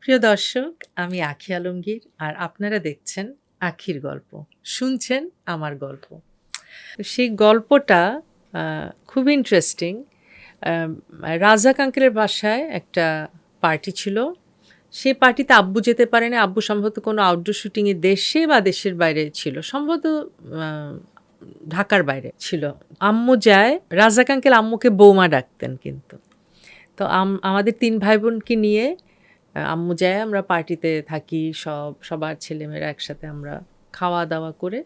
প্রিয় দর্শক, আমি আঁখি আলমগীর আর আপনারা দেখছেন আঁখির গল্প। শুনছেন আমার গল্প। তো সেই গল্পটা খুব ইন্টারেস্টিং। রাজাক আঙ্কেলের বাসায় একটা পার্টি ছিল। সেই পার্টিতে আব্বু যেতে পারেনি। আব্বু সম্ভবত কোনো আউটডোর শুটিংয়ে দেশে বা দেশের বাইরে ছিল। সম্ভবত আ ঢাকার বাইরে ছিল। আম্মু যায়। রাজাক আঙ্কেল আম্মুকে বৌমা ডাকতেন কিন্তু। তো আমাদের ৩ ভাই বোনকে নিয়ে আম্মু যায়, আমরা পার্টিতে থাকি, সবার ছেলেমেয়েরা একসাথে আমরা খাওয়া-দাওয়া করে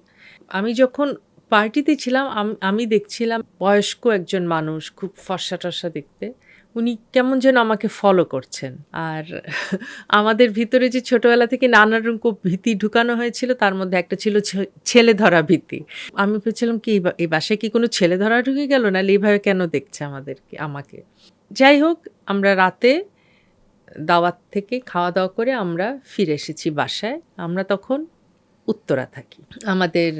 আমি যখন পার্টিতে ছিলাম আমি দেখছিলাম বয়স্ক একজন মানুষ, খুব ফর্সা-টর্সা দেখতে। উনি কেমন যেন আমাকে ফলো করছেন। আর আমাদের ভিতরে যে ছোটবেলা থেকে নানা রকম ভীতি ঢুকানো হয়েছিল তার মধ্যে একটা ছিল ছেলে ধরা ভীতি। আমি ভেবেছিলাম কি এই বাসায় কি কোনো ছেলে ধরা ঢুকে গেল? নাহলে এভাবে কেন দেখছে আমাকে? যাই হোক, আমরা রাতে দাওয়াত থেকে খাওয়া-দাওয়া করে আমরা ফিরে এসেছি বাসায়। আমরা তখন উত্তরা থাকি। আমাদের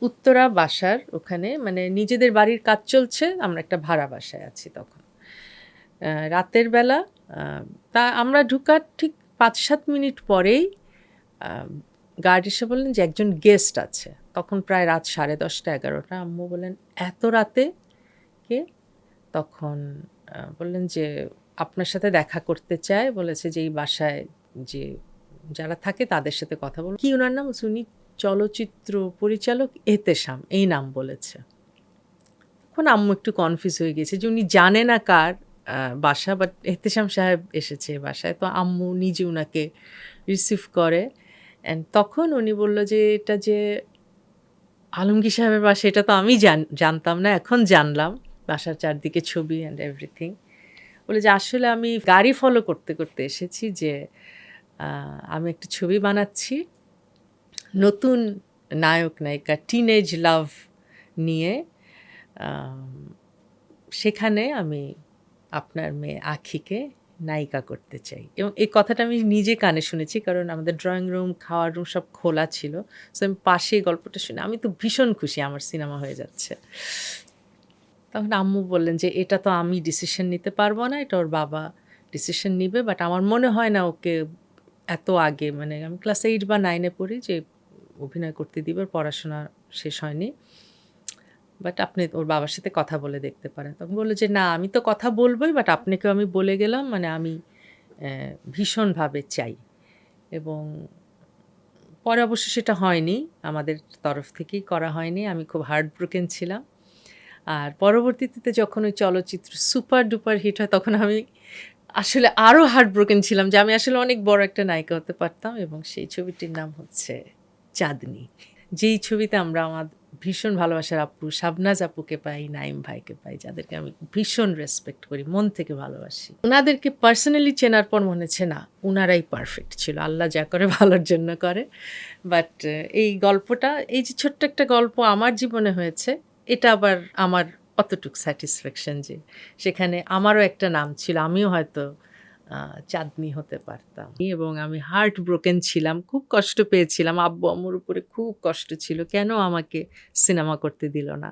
উত্তরা বাসার ওখানে মানে নিজেদের বাড়ির কাজ চলছে, আমরা একটা ভাড়া বাসায় আছি তখন। রাতের বেলা আ তা আমরা ঢুকার ঠিক ৫-৭ মিনিট পরেই আ গার্ড এসে বললেন যে একজন গেস্ট আছে। তখন প্রায় রাত ১০:৩০-১১:০০। আম্মু বললেন, "এত রাতে কে?" তখন বললেন যে, "আপনার সাথে দেখা করতে চায়। বলেছে যে এই বাসায় যে যারা থাকে তাদের সাথে কথা বলব।" কি উনার নাম? উনি চলচ্চিত্র পরিচালক এহতেশাম এই নাম বলেছে। তখন আম্মু একটু কনফিউজ হয়ে গেছে যে উনি জানে না কার বাসা, বাট এহতেশাম সাহেব এসেছে বাসায়। তো আম্মু নিজে উনাকে রিসিভ করে। অ্যান্ড তখন উনি বলল যে, "এটা যে আলমগীর সাহেবের বাসা এটা তো আমি জানতাম না। এখন জানলাম। বাসার চারদিকে ছবি অ্যান্ড এভরিথিং।" বলে যে, "আসলে আমি গাড়ি ফলো করতে, করতে এসেছি যে আ আমি একটা ছবি বানাচ্ছি। নতুন নায়ক-নায়িকা টিনেজ লাভ নিয়ে। আম সেখানে আমি আপনার মেয়ে আঁখিকে নায়িকা করতে চাই।" এবং এই কথাটা আমি নিজে কানে শুনেছি। কারণ আমাদের ড্রয়িং রুম, খাওয়ার রুম সব খোলা ছিল। সো আমি পাশে এই গল্পটা শুনে আমি তো ভীষণ খুশি আমার সিনেমা হয়ে যাচ্ছে। তখন আম্মু বললেন যে, "এটা তো আমি ডিসিশন নিতে পারব না। এটা ওর বাবা ডিসিশন নিবে। বাট আমার মনে হয় না ওকে এত আগে" মানে আমি ক্লাস 8 বা 9 এ পড়ি যে অভিনয় করতে দিবে। ওর পড়াশোনা শেষ হয়নি। বাট আপনি ওর বাবার সাথে কথা বলে দেখতে পারেন। তখন বলল যে, "না আমি তো কথা বলবই, বাট আপনাকেও আমি বলে গেলাম মানে আমি অ্যা ভীষণভাবে চাই।" এবং পরে অবশ্য সেটা হয়নি। আমাদের তরফ থেকেই করা হয়নি। আমি খুব হার্ট ব্রোকেন ছিলাম। আর পরবর্তীতে যখন ওই চলচ্চিত্র সুপার ডুপার হিট হয় তখন আমি আসলে আরো হার্ট ব্রোকেন ছিলাম যে আমি আসলে অনেক বড় একটা নায়িকা হতে পারতাম, এবং সেই ছবিটির নাম হচ্ছে 'চাঁদনী'। যেই ছবিতে আমরা আমার ভীষণ ভালোবাসার আপু শাবনাজ আপুকে পাই, নাঈম ভাইকে পাই, যাদেরকে আমি ভীষণ রেসপেক্ট করি, মন থেকে ভালোবাসি। উনাদেরকে পার্সোনালি চেনার পর মনে হচ্ছে না, উনারাই পারফেক্ট ছিল। আল্লাহ যা করে ভালোর জন্য করে। বাট এই গল্পটা, এই যে ছোট্ট একটা গল্প আমার জীবনে হয়েছে, এটা আবার আমার অতটুক স্যাটিসফ্যাকশন যে সেখানে আমারও একটা নাম ছিল। আমিও হয়তো আ চাঁদনী হতে পারতাম। এবং আমি হার্ট ব্রোকেন ছিলাম। খুব কষ্ট পেয়েছিলাম। আব্বু-আম্মুর উপরে খুব কষ্ট ছিল। কেন আমাকে সিনেমা করতে দিল না?